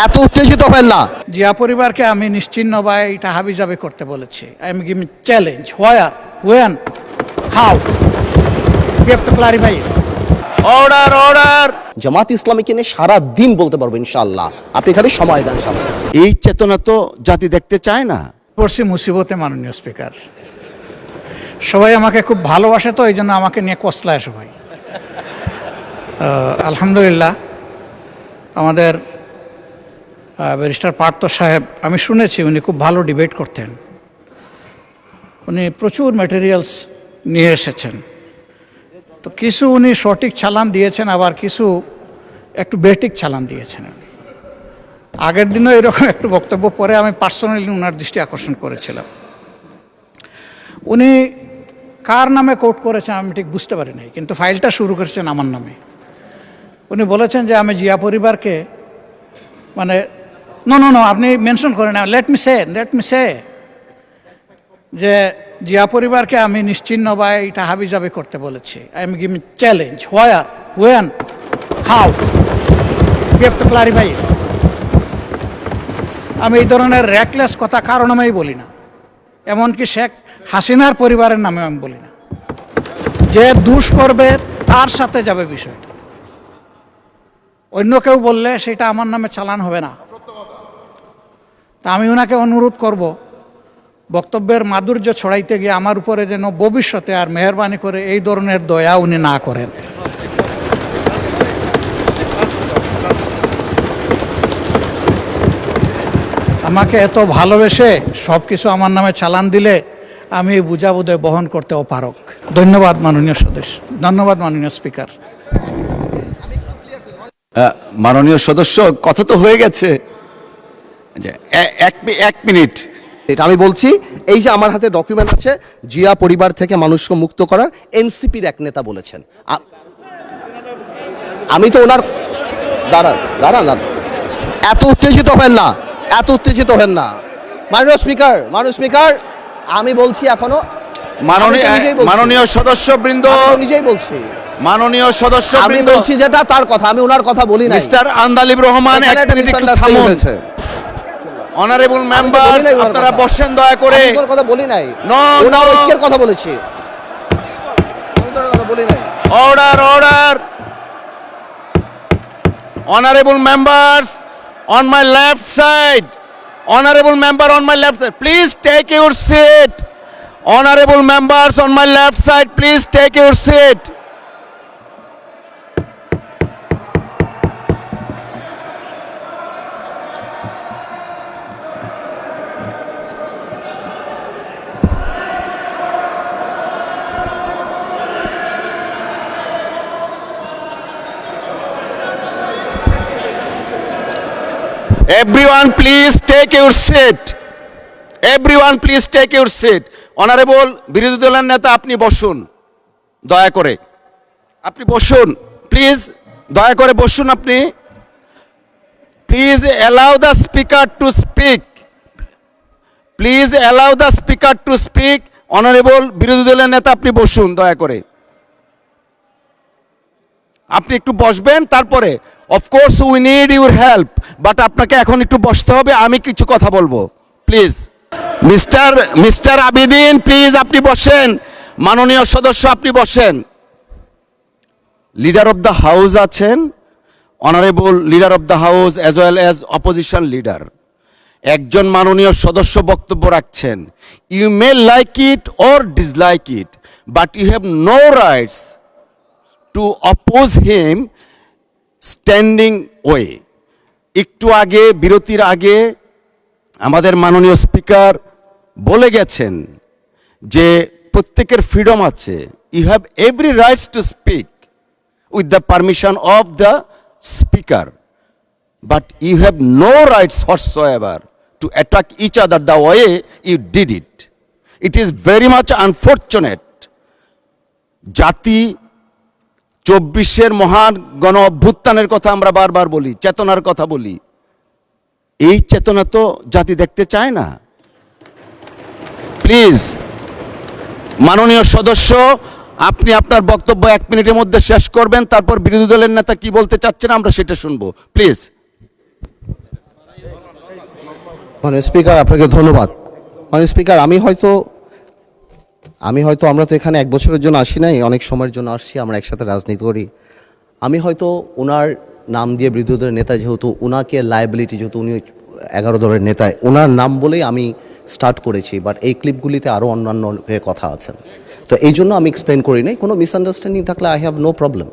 এত উত্তেজিত হবেন না। জিয়া পরিবারকে আমি নিশ্চিহ্ন বা এটা হাবিজাবি করতে বলেছি। I am giving challenge, where, when, how, you have to clarify. Order order. জামাত ইসলামীকে নিয়ে সারা দিন বলতে পারবো ইনশাআল্লাহ, আপনি খালি সময় দেন সামনে। এই চেতনা তো জাতি দেখতে চায় না। পড়ছি মুসিবতে মাননীয় স্পিকার, সবাই আমাকে খুব ভালোবাসে, তো এই জন্য আমাকে নিয়ে কসলায় সবাই। আলহামদুলিল্লাহ, আমাদের ব্যারিস্টার পার্থ সাহেব, আমি শুনেছি উনি খুব ভালো ডিবেট করতেন, উনি প্রচুর ম্যাটেরিয়ালস নিয়ে এসেছেন। তো কিছু উনি সঠিক চালান দিয়েছেন, আবার কিছু একটু বেঠিক চালান দিয়েছেন। আগের দিনও এরকম একটু বক্তব্য পরে আমি পার্সোনালি ওনার দৃষ্টি আকর্ষণ করেছিলাম। উনি কার নামে কোর্ট করেছেন আমি ঠিক বুঝতে পারি নাই, কিন্তু ফাইলটা শুরু করেছেন আমার নামে। উনি বলেছেন যে আমি জিয়া পরিবারকে, মানে নো আপনি মেনশন করেন না, লেট মি সে যে জিয়া পরিবারকে আমি নিশ্চিহ্ন বা এটা হাবিজাবি করতে বলেছি। I am giving challenge, where, when, how, you have to clarify. আমি এই ধরনের র্যাকলেস কথা কারো নামেই বলি না, এমনকি শেখ হাসিনার পরিবারের নামে আমি বলি না। যে দুষ করবে তার সাথে যাবে বিষয়টা, অন্য কেউ বললে সেটা আমার নামে চালান হবে না। তা আমি ওনাকে অনুরোধ করব, বক্তব্যের মাধুর্য ছড়াইতে গিয়ে আমার উপরে যেন ভবিষ্যতে আর মেহরবানি করে এই ধরনের দয়া উনি না করেন। আমাকে এত ভালোবেসে সব কিছু আমার নামে চালান দিলে আমি এই বুঝাবুঝে বহন করতে অপারক। ধন্যবাদ মাননীয় সদস্য, ধন্যবাদ মাননীয় স্পিকার। মাননীয় সদস্য, কথা তো হয়ে গেছে। এক মিনিট, এটা আমি বলছি, এই যে আমার হাতে ডকুমেন্ট আছে, জিয়া পরিবার থেকে মানুষকে মুক্ত করার এনসিপির এক নেতা বলেছেন। আমি তো ওনার দাঁড়ান, এত উত্তেজিত হবেন না, এত উত্তেজিত হবেন না। মাননীয় স্পিকার, আমি বলছি এখনো, মাননীয় সদস্যবৃন্দ, নিজেই বলছি, মাননীয় আমি সদস্যবৃন্দ, বলছি যেটা তার কথা, আমি ওনার কথা বলি না। মিস্টার আন্দালিব রহমান, এক মিনিট একটু থামুন। অনারেবল মেম্বার্স, আপনারা বসেন দয়া করে। আমি তোর কথা বলি নাই, ওনার ঐক্যের কথা বলেছি, আমি তোর কথা বলি নাই। Order order. Honorable members on my left side, honorable member on my left side, please take your seat. Honorable members on my left side, please take your seat. Everyone please take your seat. Everyone please take your seat. Honorable বিরোধী দলের নেতা, আপনি বসুন দয়া করে, আপনি বসুন please, দয়া করে বসুন আপনি। Please allow the speaker to speak. Please allow the speaker to speak. Honorable বিরোধী দলের নেতা, আপনি বসুন দয়া করে, আপনি একটু বসবেন। তারপরে of course we need your help, but আপনাকে এখন একটু বসতে হবে, আমি কিছু কথা বলবো। প্লিজ মিস্টার আবিদিন, প্লিজ আপনি বসেন। মাননীয় সদস্য, আপনি বসেন। লিডার অফ দ্য হাউস আছেন, honourable leader of the house as well as opposition leader. একজন মাননীয় সদস্য বক্তব্য রাখছেন। You may like it or dislike it, but you have no rights to oppose him standing way. একটু আগে, বিরতির আগে আমাদের মাননীয় স্পিকার বলে গেছেন যে প্রত্যেকের ফ্রিডম আছে। You have every rights to speak with the permission of the speaker, but you have no rights whatsoever to attack each other the way you did it. It is very much unfortunate. জাতি 24-এর মহান গণ অভ্যুত্থানের কথা আমরা বারবার বলি, চেতনার কথা বলি। এই চেতনা তো জাতি দেখতে চায় না। প্লিজ মাননীয় সদস্য, আপনি আপনার বক্তব্য 1 মিনিটের মধ্যে শেষ করবেন, তারপর বিরোধী দলের নেতা কি বলতে চাচ্ছেন আমরা সেটা শুনবো। প্লিজ। মাননীয় স্পিকার, আপনাকে ধন্যবাদ। মাননীয় স্পিকার, আমি হয়তো আমরা তো এখানে 1 বছরের জন্য আসি নাই, অনেক সময়ের জন্য আসছি, আমরা একসাথে রাজনীতি করি। আমি হয়তো ওনার নাম দিয়ে বিরোধী দলের নেতা, যেহেতু ওনাকে লায়াবিলিটি, যেহেতু উনি 11 দলের নেতা, ওনার নাম বলেই আমি স্টার্ট করেছি, বাট এই ক্লিপগুলিতে আরও অন্যান্য কথা আছেন, তো এই জন্য আমি এক্সপ্লেন করি নাই। কোনো মিসআন্ডারস্ট্যান্ডিং থাকলে আই হ্যাভ নো প্রবলেম,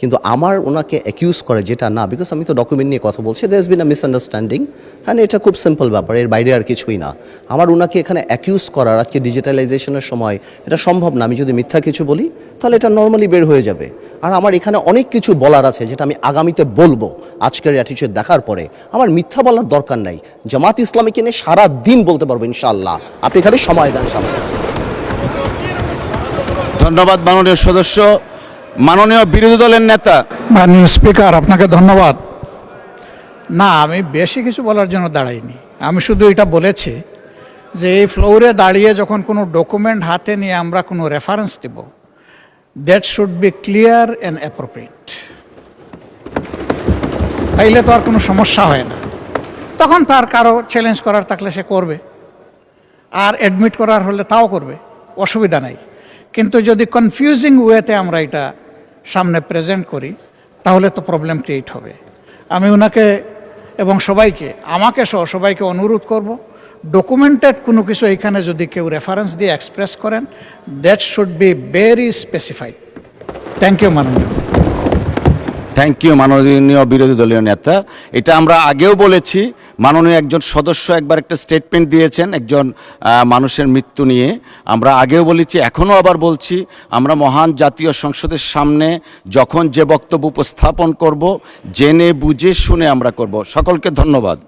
কিন্তু আমার ওনাকে অ্যাকিউজ করে যেটা না, বিকজ আমি তো ডকুমেন্ট নিয়ে কথা বলছি, there has been a misunderstanding, হ্যাঁ এটা খুব সিম্পল ব্যাপার, এর বাইরে আর কিছুই না। আমার ওনাকে এখানে অ্যাকিউজ করার, আজকে ডিজিটালাইজেশনের সময় এটা সম্ভব না। আমি যদি মিথ্যা কিছু বলি তাহলে এটা নর্মালি বের হয়ে যাবে, আর আমার এখানে অনেক কিছু বলার আছে যেটা আমি আগামীতে বলবো। আজকের অ্যাটিটিউড দেখার পরে আমার মিথ্যা বলার দরকার নাই, জামাত ইসলামীকে নিয়ে সারা দিন বলতে পারবো ইনশাআল্লাহ, আপনি খালি সময় দেন সামনে। ধন্যবাদ মাননীয় সদস্য। মাননীয় বিরোধী দলের নেতা। মাননীয় স্পিকার, আপনাকে ধন্যবাদ। না, আমি বেশি কিছু বলার জন্য দাঁড়াইনি, আমি শুধু এটা বলেছি যে এই ফ্লোরে দাঁড়িয়ে যখন কোনো ডকুমেন্ট হাতে নিয়ে আমরা কোনো রেফারেন্স দেব, that should be clear and appropriate. তাইলে তো আর কোনো সমস্যা হয় না, তখন তার কারো চ্যালেঞ্জ করার থাকলে সে করবে, আর অ্যাডমিট করার হলে তাও করবে, অসুবিধা নাই। কিন্তু যদি কনফিউজিং ওয়েতে আমরা এটা সামনে প্রেজেন্ট করি তাহলে তো প্রবলেম ক্রিয়েট হবে। আমি ওনাকে এবং সবাইকে, আমাকে সহ সবাইকে অনুরোধ করব, ডকুমেন্টেড কোনো কিছু এইখানে যদি কেউ রেফারেন্স দিয়ে এক্সপ্রেস করেন, that should be very specified. Thank you মাননীয়। থ্যাংক ইউ মাননীয় বিরোধী দলীয় নেতা। এটা আমরা আগেও বলেছি, মাননীয় একজন সদস্য একবার একটা স্টেটমেন্ট দিয়েছেন একজন মানুষের মৃত্যু নিয়ে, আমরা আগেও বলেছি, এখনও আবার বলছি, আমরা মহান জাতীয় সংসদের সামনে যখন যে বক্তব্য উপস্থাপন করব, জেনে বুঝে শুনে আমরা করব। সকলকে ধন্যবাদ।